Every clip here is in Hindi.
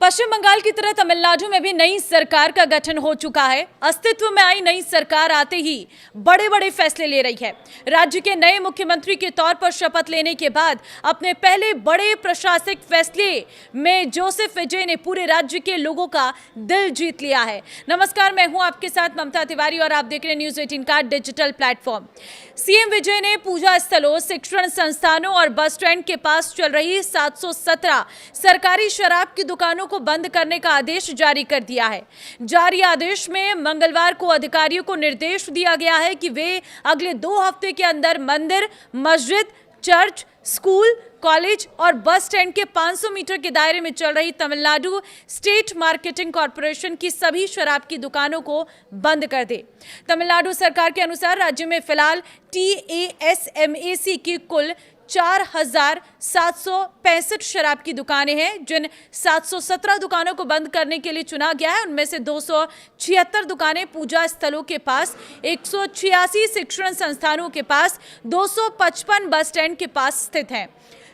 पश्चिम बंगाल की तरह तमिलनाडु में भी नई सरकार का गठन हो चुका है। अस्तित्व में आई नई सरकार आते ही बड़े बड़े फैसले ले रही है। राज्य के नए मुख्यमंत्री के तौर पर शपथ लेने के बाद अपने पहले बड़े प्रशासनिक फैसले में जोसेफ विजय ने पूरे राज्य के लोगों का दिल जीत लिया है। नमस्कार, मैं हूं आपके साथ ममता तिवारी और आप देख रहे हैं न्यूज 18 का डिजिटल प्लेटफॉर्म। सीएम विजय ने पूजा स्थलों, शिक्षण संस्थानों और बस स्टैंड के पास चल रही 717 सरकारी शराब की दुकानों को बंद करने का आदेश जारी कर दिया है। जारी आदेश में मंगलवार को अधिकारियों को निर्देश दिया गया है कि वे अगले 2 हफ्ते के अंदर मंदिर, मस्जिद, चर्च, स्कूल, कॉलेज और बस स्टैंड के 500 मीटर के दायरे में चल रही तमिलनाडु स्टेट मार्केटिंग कॉरपोरेशन की सभी शराब की दुकानों को बंद कर दे। तमिलनाडु सरकार के अनुसार राज्य में फिलहाल TASMAC की कुल 4,765 शराब की दुकानें हैं, जिन 717 दुकानों को बंद करने के लिए चुना गया है। उनमें से 276 दुकानें पूजा स्थलों के पास, 186 शिक्षण संस्थानों के पास, 255 बस स्टैंड के पास स्थित हैं।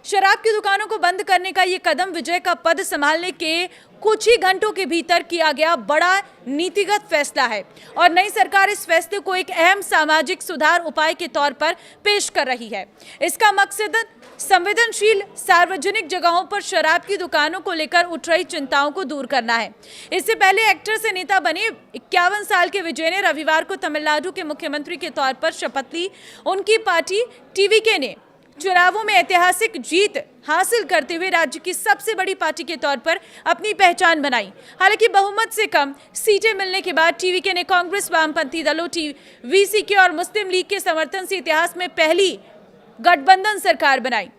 शराब की दुकानों को बंद करने का ये कदम विजय का पद संभालने के कुछ ही घंटों के भीतर किया गया बड़ा नीतिगत फैसला है और नई सरकार इस फैसले को एक अहम सामाजिक सुधार उपाय के तौर पर पेश कर रही है। इसका मकसद संवेदनशील सार्वजनिक जगहों पर शराब की दुकानों को लेकर उठ रही चिंताओं को दूर करना है। इससे पहले एक्टर से नेता बने 51 साल के विजय ने रविवार को तमिलनाडु के मुख्यमंत्री के तौर पर शपथ ली। उनकी पार्टी TVK ने चुनावों में ऐतिहासिक जीत हासिल करते हुए राज्य की सबसे बड़ी पार्टी के तौर पर अपनी पहचान बनाई। हालांकि बहुमत से कम सीटें मिलने के बाद TVK ने कांग्रेस, वामपंथी दलों, VCK और मुस्लिम लीग के समर्थन से इतिहास में पहली गठबंधन सरकार बनाई।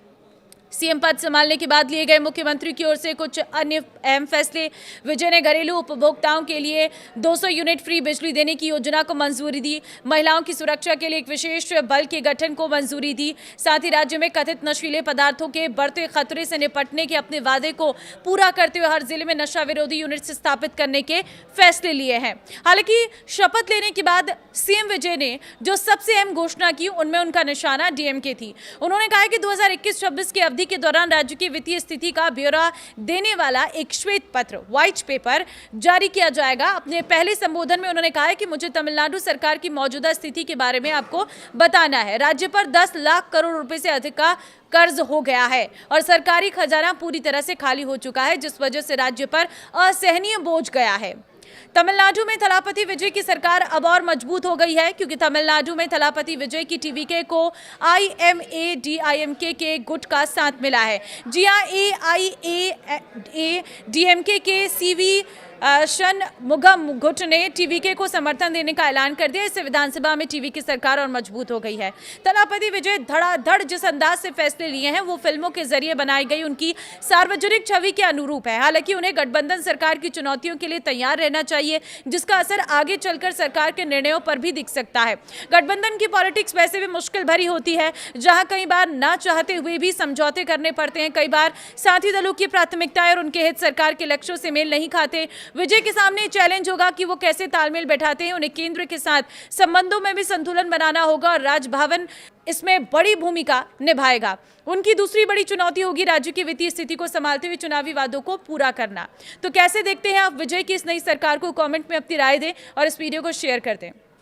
सीएम पद संभालने के बाद लिए गए मुख्यमंत्री की ओर से कुछ अन्य अहम फैसले। विजय ने घरेलू उपभोक्ताओं के लिए 200 यूनिट फ्री बिजली देने की योजना को मंजूरी दी। महिलाओं की सुरक्षा के लिए एक विशेष बल के गठन को मंजूरी दी। साथ ही राज्य में कथित नशीले पदार्थों के बढ़ते खतरे से निपटने के अपने वादे को पूरा करते हुए हर जिले में नशा विरोधी यूनिट स्थापित करने के फैसले लिए हैं। हालांकि शपथ लेने के बाद सीएम विजय ने जो सबसे अहम घोषणा की, उनमें उनका निशाना DMK थी। उन्होंने कहा कि 2021-26 की अवधि के दौरान राज्य की वित्तीय स्थिति का ब्यौरा देने वाला एक श्वेत पत्र, व्हाइट पेपर जारी किया जाएगा। अपने पहले संबोधन में उन्होंने कहा है कि मुझे तमिलनाडु सरकार की मौजूदा स्थिति के बारे में आपको बताना है। राज्य पर 10 लाख करोड़ रुपए से अधिक का कर्ज हो गया है और सरकारी खजाना पूरी तरह से खाली हो चुका है, जिस वजह से राज्य पर असहनीय बोझ गया है। तमिलनाडु में थलापति विजय की सरकार अब और मजबूत हो गई है, क्योंकि तमिलनाडु में थलापति विजय की TVK को IMADIMK के गुट का साथ मिला है। जी हां, AIADMK के CV शनमुगम गुट ने TVK को समर्थन देने का ऐलान कर दिया। इससे विधानसभा में TVK सरकार और मजबूत हो गई है। थलापति विजय धड़ाधड़ जिस अंदाज से फैसले लिए हैं वो फिल्मों के जरिए बनाई गई उनकी सार्वजनिक छवि के अनुरूप है। हालांकि उन्हें गठबंधन सरकार की चुनौतियों के लिए तैयार रहना चाहिए, जिसका असर आगे चलकर सरकार के निर्णयों पर भी दिख सकता है। गठबंधन की पॉलिटिक्स वैसे भी मुश्किल भरी होती है, जहां कई बार ना चाहते हुए भी समझौते करने पड़ते हैं। कई बार साथी दलों की प्राथमिकताएं और उनके हित सरकार के लक्ष्यों से मेल नहीं खाते। विजय के सामने चैलेंज होगा कि वो कैसे तालमेल बैठाते हैं। उन्हें केंद्र के साथ संबंधों में भी संतुलन बनाना होगा और राजभवन इसमें बड़ी भूमिका निभाएगा। उनकी दूसरी बड़ी चुनौती होगी राज्य की वित्तीय स्थिति को संभालते हुए चुनावी वादों को पूरा करना। तो कैसे देखते हैं आप विजय की इस नई सरकार को? कमेंट में अपनी राय दें और इस वीडियो को शेयर कर दें।